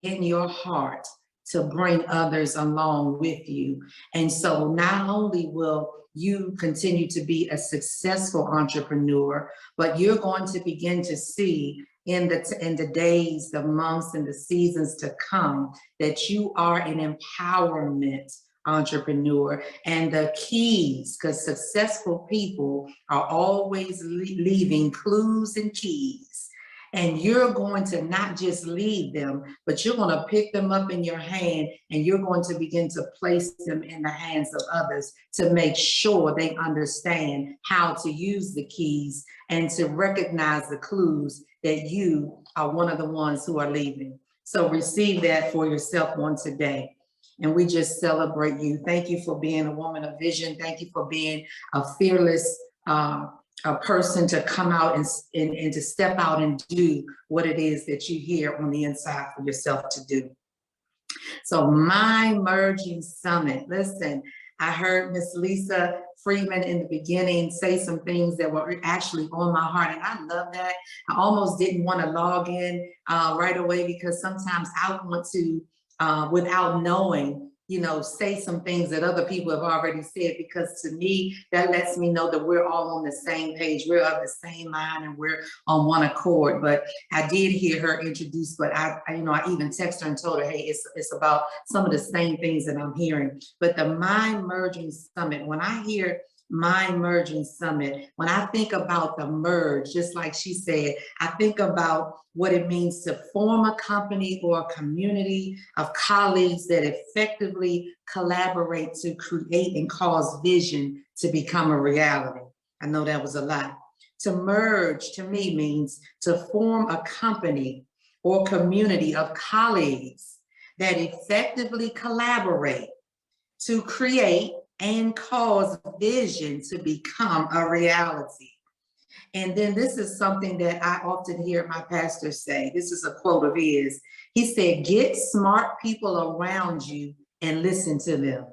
in your heart to bring others along with you. And so not only will you continue to be a successful entrepreneur, but you're going to begin to see in the days, the months, and the seasons to come that you are an empowerment entrepreneur. And the keys, because successful people are always leaving clues and keys. And you're going to not just leave them, but you're going to pick them up in your hand and you're going to begin to place them in the hands of others to make sure they understand how to use the keys and to recognize the clues that you are one of the ones who are leaving. So receive that for yourself on today. And we just celebrate you. Thank you for being a woman of vision. Thank you for being a fearless a person to come out and to step out and do what it is that you hear on the inside for yourself to do. So my merging summit, listen, I heard Miss Lisa Freeman in the beginning say some things that were actually on my heart, and I love that. I almost didn't want to log in right away because sometimes I want to, without knowing, you know, say some things that other people have already said, because to me, that lets me know that we're all on the same page, we're of the same mind, and we're on one accord. But I did hear her introduce, but I even texted her and told her, hey, it's about some of the same things that I'm hearing. But the Mind Merging Summit, when I hear Mind Merging Summit, when I think about the merge, just like she said, I think about what it means to form a company or a community of colleagues that effectively collaborate to create and cause vision to become a reality. I know that was a lot. To merge, to me, means to form a company or community of colleagues that effectively collaborate to create and cause vision to become a reality. And then this is something that I often hear my pastor say. This is a quote of his. He said, get smart people around you and listen to them.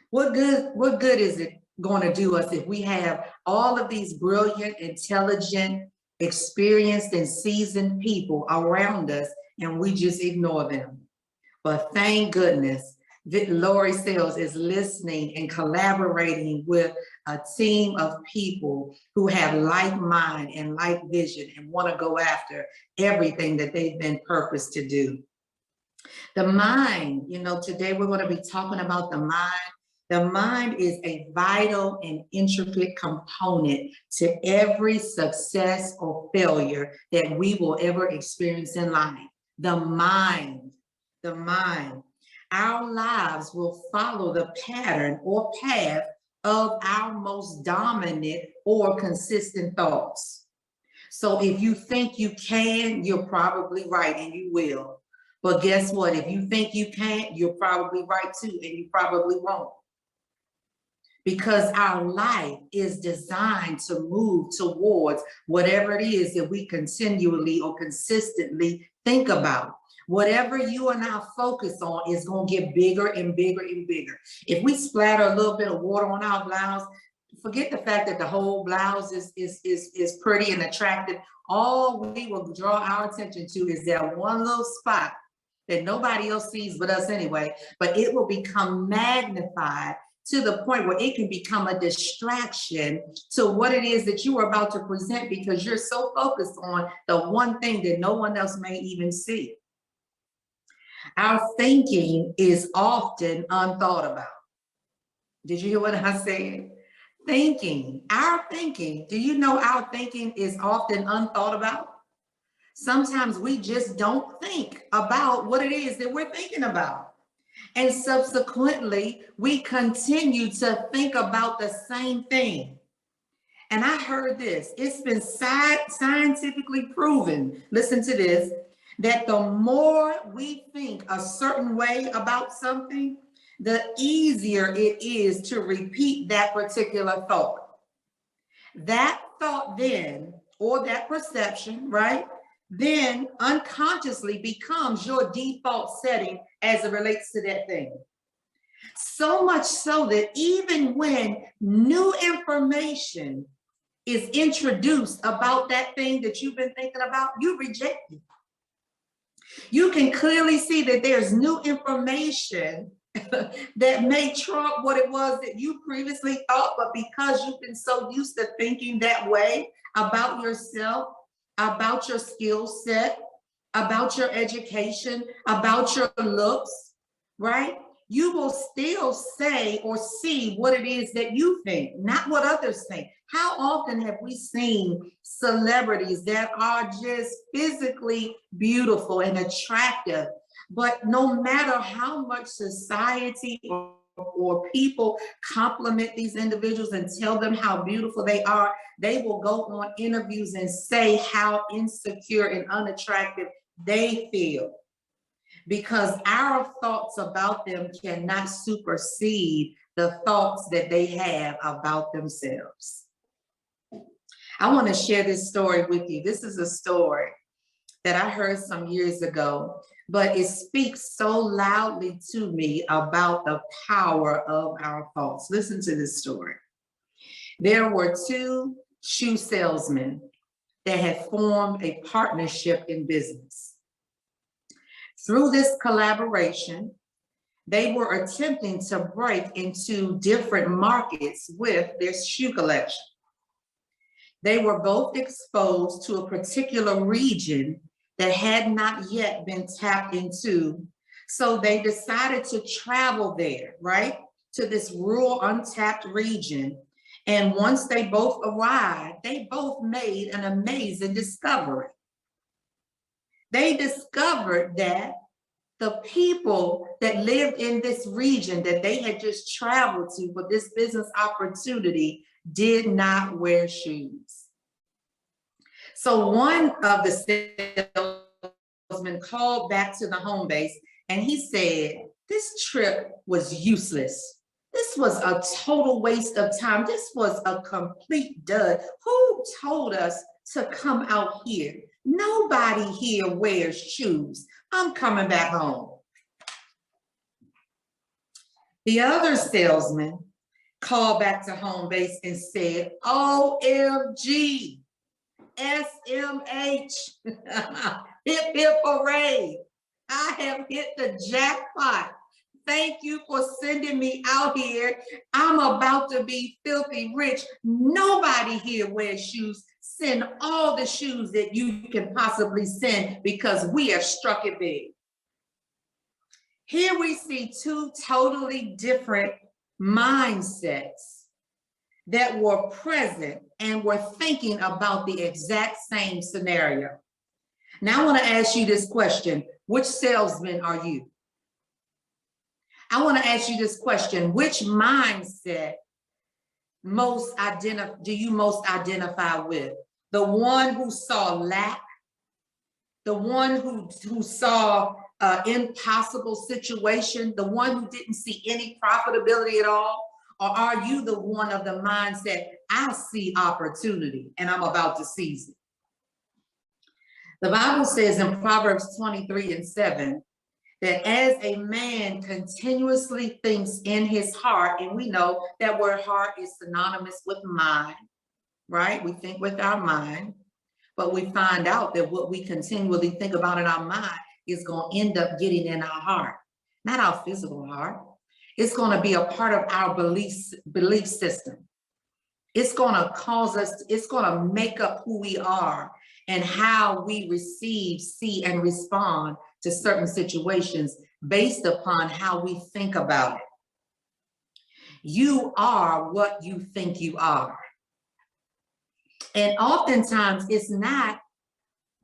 What good is it going to do us if we have all of these brilliant, intelligent, experienced, and seasoned people around us and we just ignore them? But thank goodness, Lori Sales is listening and collaborating with a team of people who have like mind and like vision and want to go after everything that they've been purposed to do. The mind, you know, today we're going to be talking about the mind. The mind is a vital and intricate component to every success or failure that we will ever experience in life. The mind. Our lives will follow the pattern or path of our most dominant or consistent thoughts. So if you think you can, you're probably right, and you will. But guess what? If you think you can't, you're probably right too, and you probably won't. Because our life is designed to move towards whatever it is that we continually or consistently think about. Whatever you and I focus on is going to get bigger and bigger and bigger. If we splatter a little bit of water on our blouse, forget the fact that the whole blouse is pretty and attractive. All we will draw our attention to is that one little spot that nobody else sees but us anyway, but it will become magnified to the point where it can become a distraction to what it is that you are about to present, because you're so focused on the one thing that no one else may even see. Our thinking is often unthought about. Did you hear what I said? Our thinking, do you know our thinking is often unthought about? Sometimes we just don't think about what it is that we're thinking about. And subsequently, we continue to think about the same thing. And I heard this, it's been scientifically proven, listen to this, that the more we think a certain way about something, the easier it is to repeat that particular thought. That thought then, or that perception, right, then unconsciously becomes your default setting as it relates to that thing. So much so that even when new information is introduced about that thing that you've been thinking about, you reject it. You can clearly see that there's new information that may trump what it was that you previously thought, but because you've been so used to thinking that way about yourself, about your skill set, about your education, about your looks, right? You will still say or see what it is that you think, not what others think. How often have we seen celebrities that are just physically beautiful and attractive, but no matter how much society or people compliment these individuals and tell them how beautiful they are, they will go on interviews and say how insecure and unattractive they feel, because our thoughts about them cannot supersede the thoughts that they have about themselves. I want to share this story with you. This is a story that I heard some years ago, but it speaks so loudly to me about the power of our thoughts. Listen to this story. There were two shoe salesmen that had formed a partnership in business. Through this collaboration, they were attempting to break into different markets with their shoe collection. They were both exposed to a particular region that had not yet been tapped into. So they decided to travel there, right? To this rural, untapped region. And once they both arrived, they both made an amazing discovery. They discovered that the people that lived in this region that they had just traveled to for this business opportunity did not wear shoes. So one of the salesmen called back to the home base and he said, this trip was useless. This was a total waste of time. This was a complete dud. Who told us to come out here? Nobody here wears shoes. I'm coming back home. The other salesman called back to home base and said, OMG, SMH, hip hip hooray. I have hit the jackpot. Thank you for sending me out here. I'm about to be filthy rich. Nobody here wears shoes. Send all the shoes that you can possibly send because we have struck it big. Here we see two totally different mindsets that were present and were thinking about the exact same scenario. Now I want to ask you this question. Which salesman are you? I want to ask you this question. Which mindset do you most identify with? The one who saw lack, the one who saw impossible situation, the one who didn't see any profitability at all? Or are you the one of the mindset, I see opportunity and I'm about to seize it? The Bible says in Proverbs 23:7, that as a man continuously thinks in his heart, and we know that word heart is synonymous with mind, right? We think with our mind, but we find out that what we continually think about in our mind is going to end up getting in our heart, not our physical heart. It's going to be a part of our belief system. It's going to cause us, it's going to make up who we are and how we receive, see, and respond to certain situations based upon how we think about it. You are what you think you are. And oftentimes it's not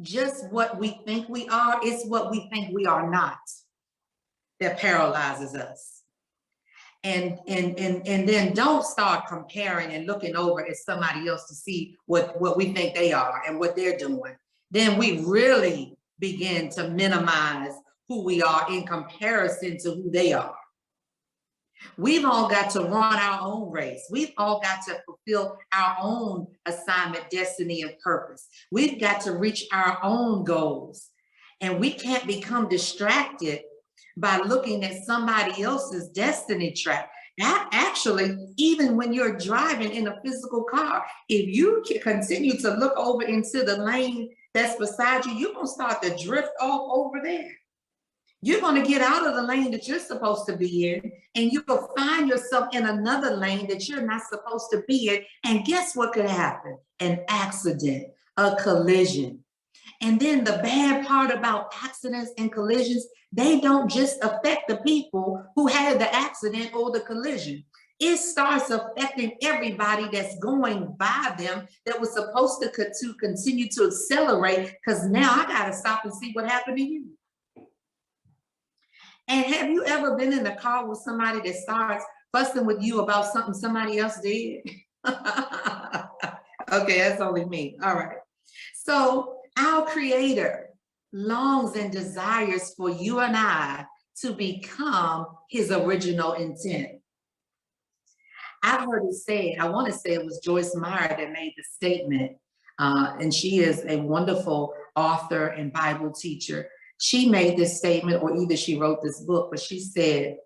just what we think we are, it's what we think we are not that paralyzes us. And then don't start comparing and looking over at somebody else to see what we think they are and what they're doing. Then we really begin to minimize who we are in comparison to who they are. We've all got to run our own race. We've all got to fulfill our own assignment, destiny, and purpose. We've got to reach our own goals. And we can't become distracted by looking at somebody else's destiny track. Actually, even when you're driving in a physical car, if you continue to look over into the lane that's beside you, you're going to start to drift off over there. You're going to get out of the lane that you're supposed to be in, and you'll find yourself in another lane that you're not supposed to be in. And guess what could happen? An accident, a collision. And then the bad part about accidents and collisions, they don't just affect the people who had the accident or the collision. It starts affecting everybody that's going by them that was supposed to continue to accelerate, because now I got to stop and see what happened to you. And have you ever been in the car with somebody that starts fussing with you about something somebody else did? Okay, that's only me. All right. So our Creator longs and desires for you and I to become his original intent. I've heard it said, I want to say it was Joyce Meyer that made the statement, and she is a wonderful author and Bible teacher. She made this statement, or either she wrote this book, but she said,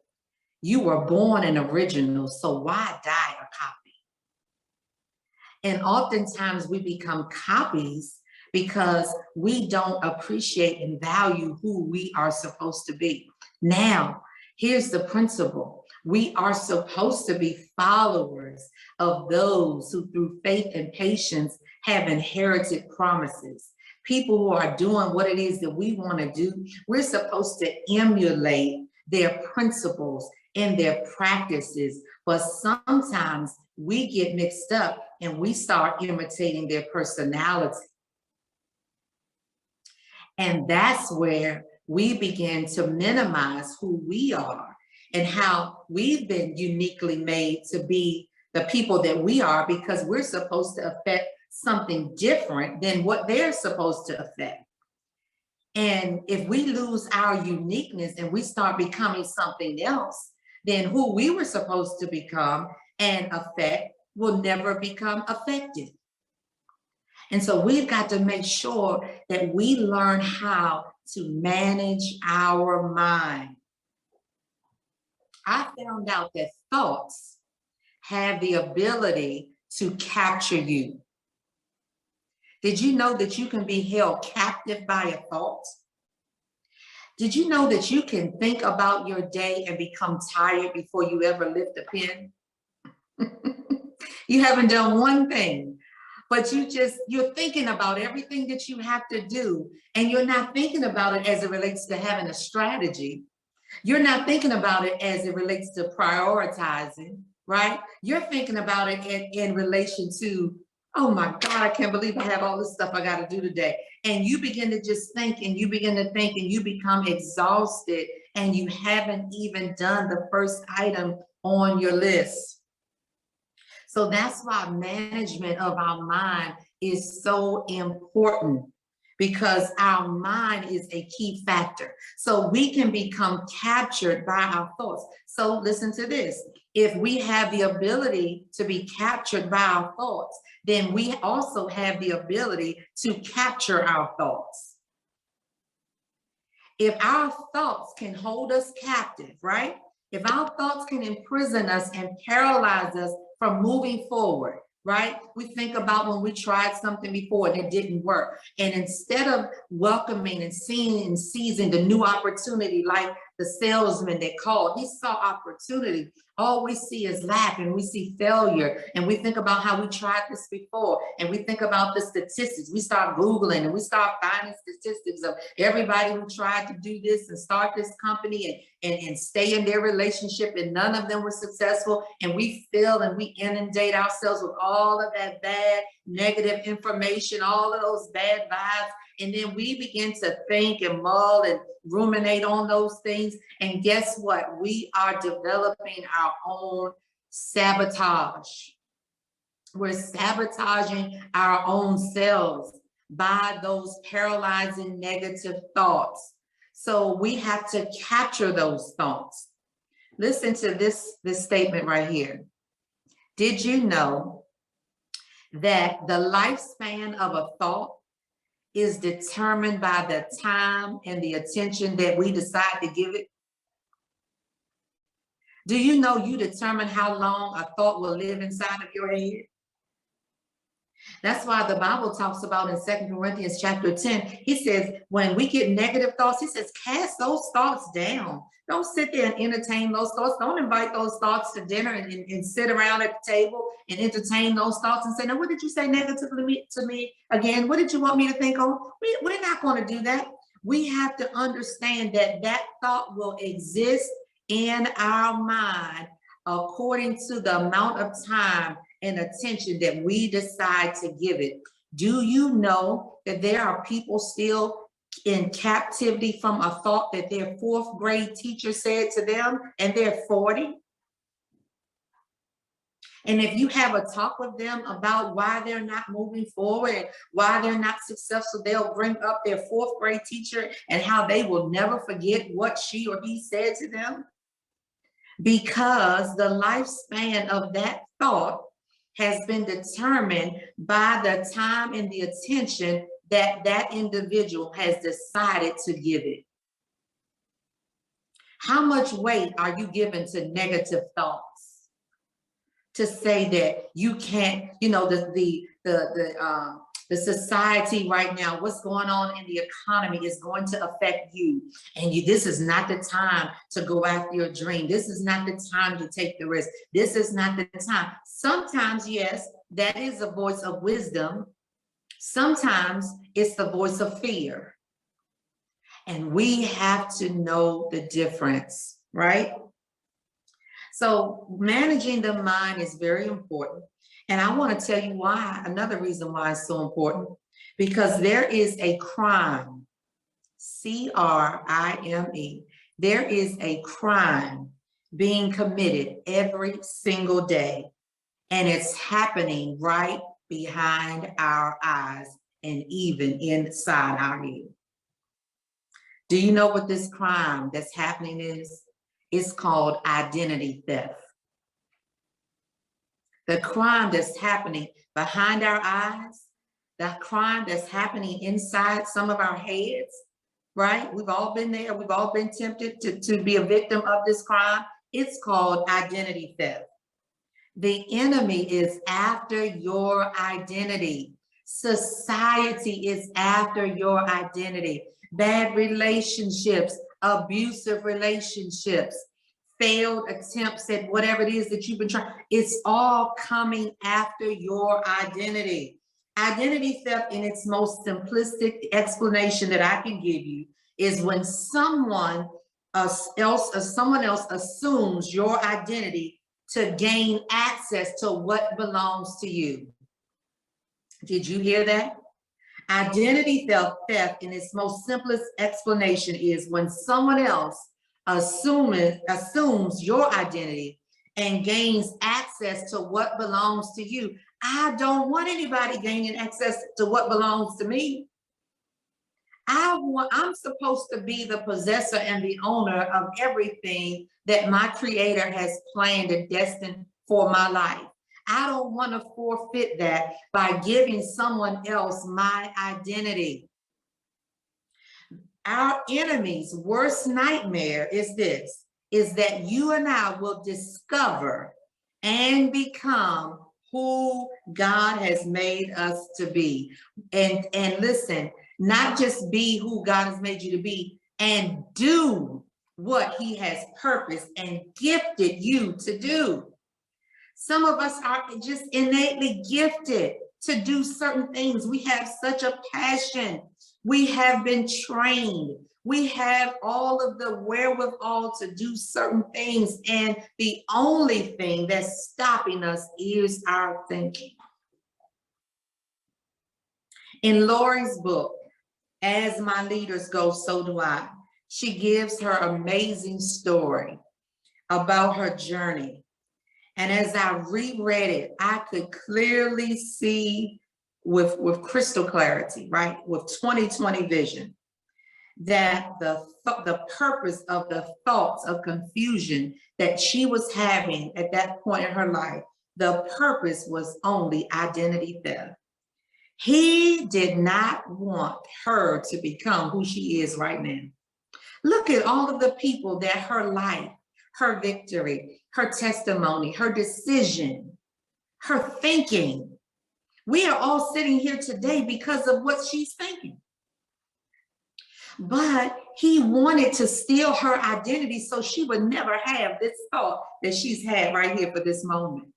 you were born an original, so why die a copy? And oftentimes we become copies because we don't appreciate and value who we are supposed to be. Now, here's the principle. We are supposed to be followers of those who through faith and patience have inherited promises. People who are doing what it is that we want to do. We're supposed to emulate their principles and their practices, but sometimes we get mixed up and we start imitating their personality. And that's where we begin to minimize who we are and how we've been uniquely made to be the people that we are, because we're supposed to affect something different than what they're supposed to affect. And if we lose our uniqueness and we start becoming something else, then who we were supposed to become and affect will never become affected. And so we've got to make sure that we learn how to manage our mind. I found out that thoughts have the ability to capture you. Did you know that you can be held captive by a thought? Did you know that you can think about your day and become tired before you ever lift a pen? You haven't done one thing, but you're thinking about everything that you have to do, and you're not thinking about it as it relates to having a strategy. You're not thinking about it as it relates to prioritizing, right? You're thinking about it in relation to, oh my God, I can't believe I have all this stuff I got to do today. And you begin to just think, and you begin to think, and you become exhausted, and you haven't even done the first item on your list. So that's why management of our mind is so important, because our mind is a key factor. So we can become captured by our thoughts. So listen to this. If we have the ability to be captured by our thoughts, then we also have the ability to capture our thoughts. If our thoughts can hold us captive, right? If our thoughts can imprison us and paralyze us from moving forward, right? We think about when we tried something before and it didn't work. And instead of welcoming and seeing and seizing the new opportunity, like the salesman that called, he saw opportunity. All we see is lack, and we see failure. And we think about how we tried this before. And we think about the statistics. We start Googling and we start finding statistics of everybody who tried to do this and start this company and stay in their relationship, and none of them were successful. And we feel and we inundate ourselves with all of that bad, negative information, all of those bad vibes. And then we begin to think and mull and ruminate on those things. And guess what? We are developing our own sabotage. We're sabotaging our own selves by those paralyzing negative thoughts. So we have to capture those thoughts. Listen to this statement right here. Did you know that the lifespan of a thought is determined by the time and the attention that we decide to give it? Do you know you determine how long a thought will live inside of your head? That's why the Bible talks about in 2 Corinthians chapter 10, he says, when we get negative thoughts, he says, cast those thoughts down. Don't sit there and entertain those thoughts. Don't invite those thoughts to dinner and sit around at the table and entertain those thoughts and say, now, what did you say negatively to me again? What did you want me to think on? We're not going to do that. We have to understand that that thought will exist in our mind according to the amount of time and attention that we decide to give it. Do you know that there are people still in captivity from a thought that their fourth grade teacher said to them, and they're 40? And if you have a talk with them about why they're not moving forward, why they're not successful, they'll bring up their fourth grade teacher and how they will never forget what she or he said to them. Because the lifespan of that thought has been determined by the time and the attention that that individual has decided to give it. How much weight are you giving to negative thoughts? To say that you can't, you know, the society right now, what's going on in the economy is going to affect you. And this is not the time to go after your dream. This is not the time to take the risk. This is not the time. Sometimes, yes, that is a voice of wisdom. Sometimes it's the voice of fear. And we have to know the difference, right? So managing the mind is very important. And I want to tell you why, another reason why it's so important, because there is a crime, C-R-I-M-E. There is a crime being committed every single day, and it's happening right behind our eyes and even inside our head. Do you know what this crime that's happening is? It's called identity theft. The crime that's happening behind our eyes, the crime that's happening inside some of our heads, right? We've all been there. We've all been tempted to be a victim of this crime. It's called identity theft. The enemy is after your identity. Society is after your identity. Bad relationships, abusive relationships, failed attempts at whatever it is that you've been trying, it's all coming after your identity. Identity theft, in its most simplistic explanation that I can give you, is when someone else assumes your identity to gain access to what belongs to you. Did you hear that? Identity theft, in its most simplest explanation, is when someone else assumes your identity and gains access to what belongs to you. I don't want anybody gaining access to what belongs to me. I'm supposed to be the possessor and the owner of everything that my Creator has planned and destined for my life. I don't want to forfeit that by giving someone else my identity. Our enemy's worst nightmare is this, is that you and I will discover and become who God has made us to be. And listen, not just be who God has made you to be, and do what He has purposed and gifted you to do. Some of us are just innately gifted to do certain things. We have such a passion. We have been trained. We have all of the wherewithal to do certain things. And the only thing that's stopping us is our thinking. In Lori's book, As My Leaders Go, So Do I, she gives her amazing story about her journey. And as I reread it, I could clearly see with crystal clarity, right, with 20/20 vision, that the purpose of the thoughts of confusion that she was having at that point in her life, the purpose was only identity theft. He did not want her to become who she is right now. Look at all of the people that her life, her victory, her testimony, her decision, her thinking We are all sitting here today because of what she's thinking. But he wanted to steal her identity so she would never have this thought that she's had right here for this moment.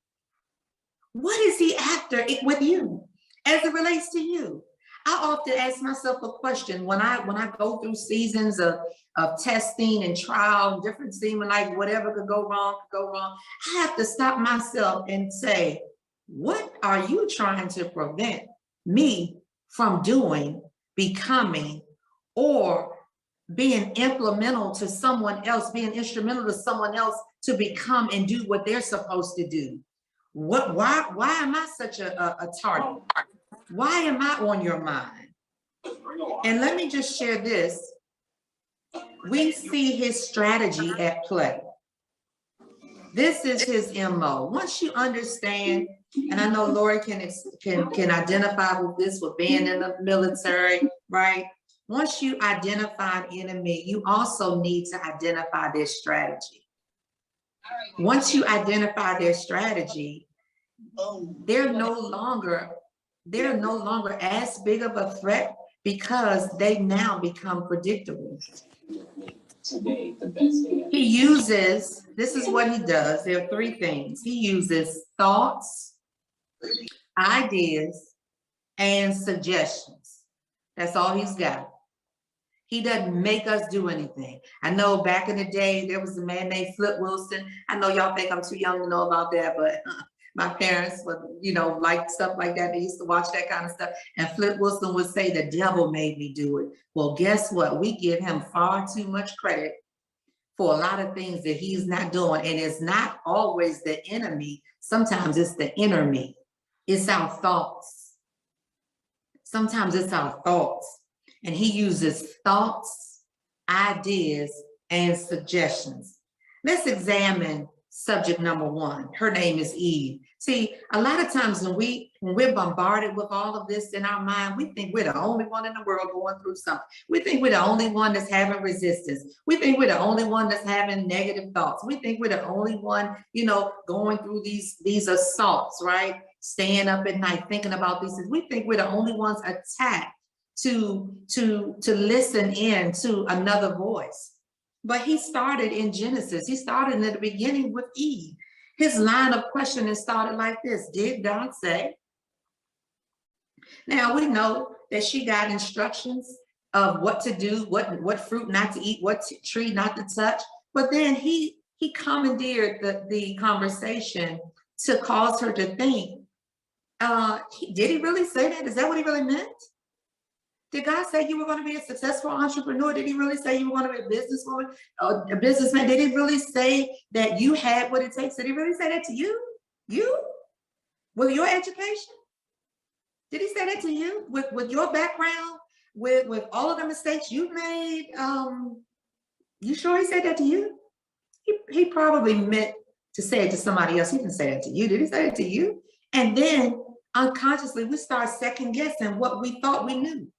What is he after with you as it relates to you? I often ask myself a question when I go through seasons of testing and trial, different seeming like whatever could go wrong. I have to stop myself and say, what are you trying to prevent me from doing, becoming, or being instrumental to someone else to become and do what they're supposed to do? Why am I such a target? Why am I on your mind? And let me just share this. We see his strategy at play. This is his MO. Once you understand, and I know Lori can identify with this with being in the military, right? Once you identify an enemy, you also need to identify their strategy. Once you identify their strategy, they're no longer as big of a threat because they now become predictable. Today, the best day. He uses, this is what he does. There are three things. He uses thoughts, ideas, and suggestions. That's all he's got. He doesn't make us do anything. I know back in the day, there was a man named Flip Wilson. I know y'all think I'm too young to know about that, but my parents would, like stuff like that. They used to watch that kind of stuff. And Flip Wilson would say, the devil made me do it. Well, guess what? We give him far too much credit for a lot of things that he's not doing. And it's not always the enemy. Sometimes it's the enemy. It's our thoughts. Sometimes it's our thoughts. And he uses thoughts, ideas, and suggestions. Let's examine subject number one. Her name is Eve. See, a lot of times when we're bombarded with all of this in our mind, we think we're the only one in the world going through something. We think we're the only one that's having resistance. We think we're the only one that's having negative thoughts. We think we're the only one, going through these assaults, right? Staying up at night, thinking about these things. We think we're the only ones attacked to listen in to another voice. But he started in Genesis. He started in the beginning with Eve. His line of questioning started like this. Did God say? Now we know that she got instructions of what to do, what fruit not to eat, what tree not to touch. But then he commandeered the conversation to cause her to think, did he really say that? Is that what he really meant? Did God say you were going to be a successful entrepreneur? Did he really say you were going to be a businesswoman, a businessman? Did he really say that you had what it takes? Did he really say that to you? You? With your education? Did he say that to you? With your background? With all of the mistakes you've made? You sure he said that to you? He probably meant to say it to somebody else. He didn't say that to you. Did he say it to you? And then unconsciously, we start second guessing what we thought we knew.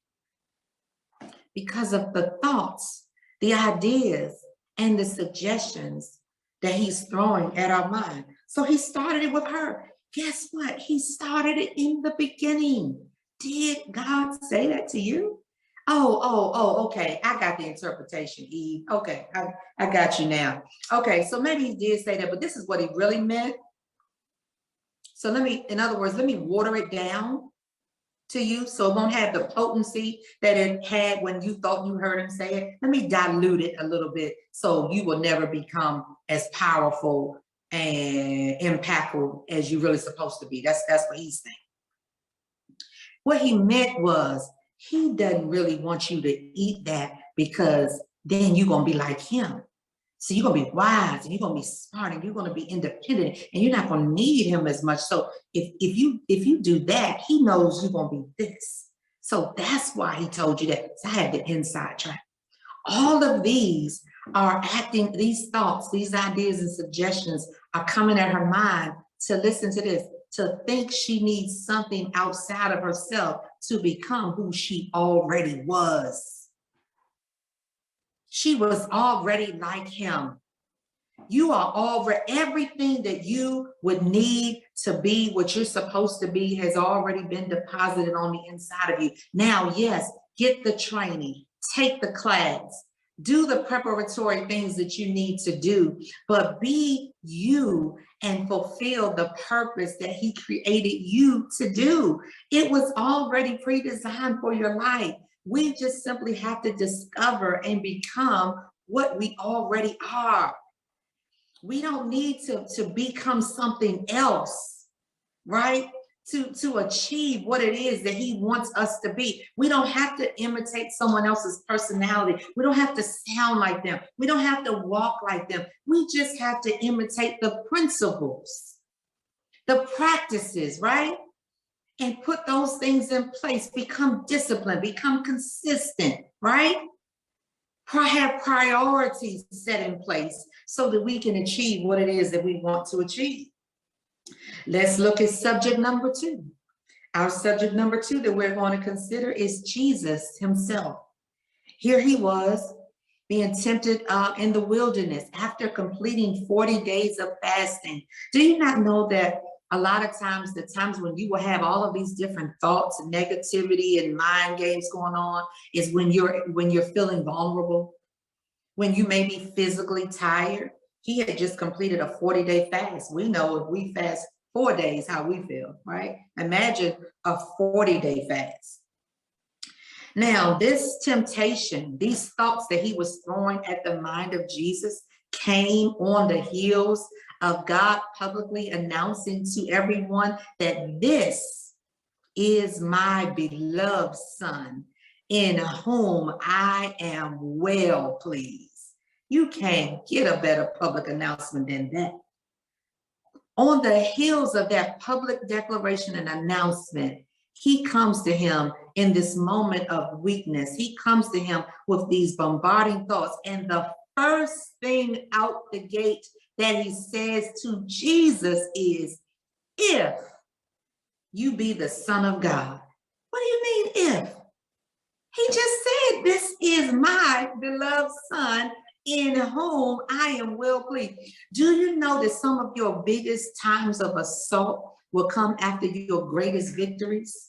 Because of the thoughts, the ideas, and the suggestions that he's throwing at our mind. So he started it with her. Guess what? He started it in the beginning. Did God say that to you? Oh, okay. I got the interpretation, Eve. Okay, I got you now. Okay, so maybe he did say that, but this is what he really meant. So in other words, let me water it down to you so it won't have the potency that it had when you thought you heard him say it. Let me dilute it a little bit so you will never become as powerful and impactful as you're really supposed to be. That's what he's saying. What he meant was he doesn't really want you to eat that because then you're going to be like him. So you're going to be wise and you're going to be smart and you're going to be independent and you're not going to need him as much. So if you do that, he knows you're going to be this. So that's why he told you that. So I had the inside track. All of these are acting, these thoughts, these ideas and suggestions are coming at her mind to listen to this, to think she needs something outside of herself to become who she already was. She was already like him. You are already, everything that you would need to be what you're supposed to be has already been deposited on the inside of you. Now, yes, get the training, take the class, do the preparatory things that you need to do, but be you and fulfill the purpose that he created you to do. It was already pre-designed for your life. We just simply have to discover and become what we already are. We don't need to become something else, right? To achieve what it is that he wants us to be. We don't have to imitate someone else's personality. We don't have to sound like them. We don't have to walk like them. We just have to imitate the principles, the practices, right? And put those things in place, become disciplined, become consistent, right? Have priorities set in place so that we can achieve what it is that we want to achieve. Let's look at subject number 2. Our subject number 2 that we're going to consider is Jesus himself. Here he was being tempted in the wilderness after completing 40 days of fasting. Do you not know that a lot of times, the times when you will have all of these different thoughts and negativity and mind games going on is when you're feeling vulnerable, when you may be physically tired. He had just completed a 40-day fast. We know if we fast 4 days, how we feel, right? Imagine a 40-day fast. Now, this temptation, these thoughts that he was throwing at the mind of Jesus came on the heels of God publicly announcing to everyone that this is my beloved son in whom I am well pleased. You can't get a better public announcement than that. On the heels of that public declaration and announcement, he comes to him in this moment of weakness. He comes to him with these bombarding thoughts. And the first thing out the gate that he says to Jesus is, if you be the Son of God. What do you mean if? He just said, this is my beloved son in whom I am well pleased. Do you know that some of your biggest times of assault will come after your greatest victories?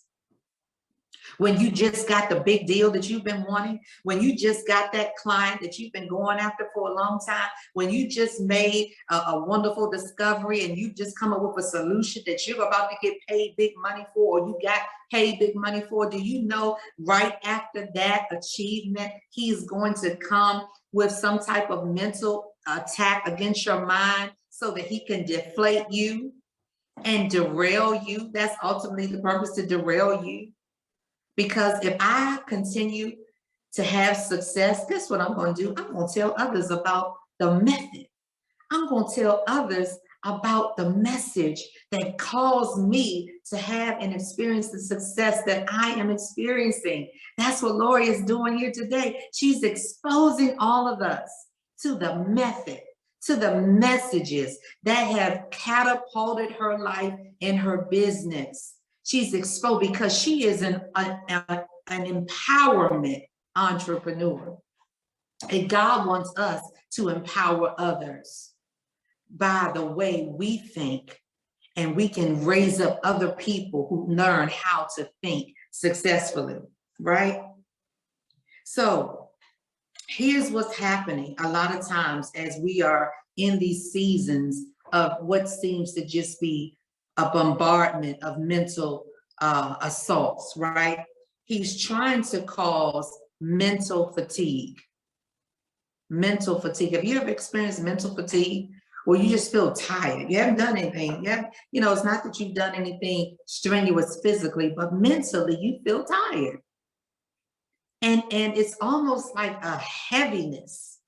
When you just got the big deal that you've been wanting, when you just got that client that you've been going after for a long time, when you just made a wonderful discovery and you just come up with a solution that you're about to get paid big money for, or you got paid big money for, do you know right after that achievement, he's going to come with some type of mental attack against your mind so that he can deflate you and derail you? That's ultimately the purpose, to derail you. Because if I continue to have success, guess what I'm going to do? I'm going to tell others about the method. I'm going to tell others about the message that caused me to have and experience the success that I am experiencing. That's what Lori is doing here today. She's exposing all of us to the method, to the messages that have catapulted her life and her business. She's exposed because she is an empowerment entrepreneur. And God wants us to empower others by the way we think, and we can raise up other people who learn how to think successfully, right? So here's what's happening a lot of times as we are in these seasons of what seems to just be a bombardment of mental assaults, right? He's trying to cause mental fatigue. Mental fatigue. Have you ever experienced mental fatigue where you just feel tired? You haven't done anything. It's not that you've done anything strenuous physically, but mentally you feel tired. And it's almost like a heaviness.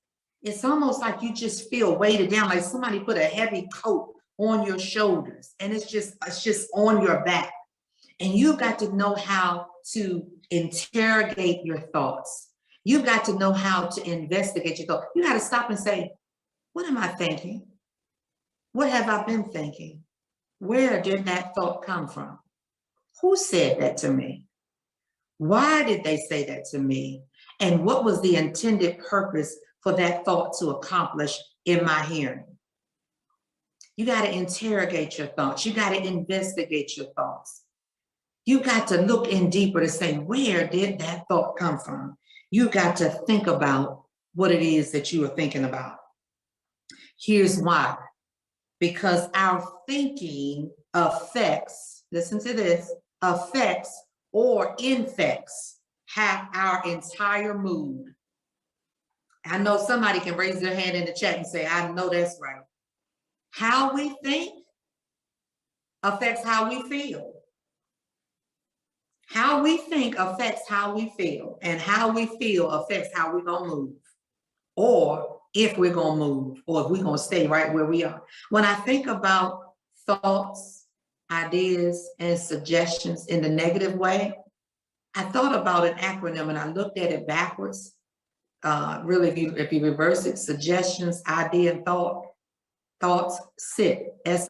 It's almost like you just feel weighted down, like somebody put a heavy coat on your shoulders, and it's just on your back. And you've got to know how to interrogate your thoughts. You've got to know how to investigate your thoughts. You got to stop and say, what am I thinking? What have I been thinking? Where did that thought come from? Who said that to me? Why did they say that to me? And what was the intended purpose for that thought to accomplish in my hearing. You got to interrogate your thoughts. You got to investigate your thoughts. You got to look in deeper to say, where did that thought come from? You got to think about what it is that you are thinking about. Here's why. Because our thinking affects, listen to this, affects or infects our entire mood. I know somebody can raise their hand in the chat and say, I know that's right. How we think affects how we feel. How we think affects how we feel, and how we feel affects how we're gonna move, or if we're gonna move, or if we're gonna stay right where we are. When I think about thoughts, ideas, and suggestions in the negative way, I thought about an acronym and I looked at it backwards. Really, if you reverse it, suggestions, idea, and thoughts, sit,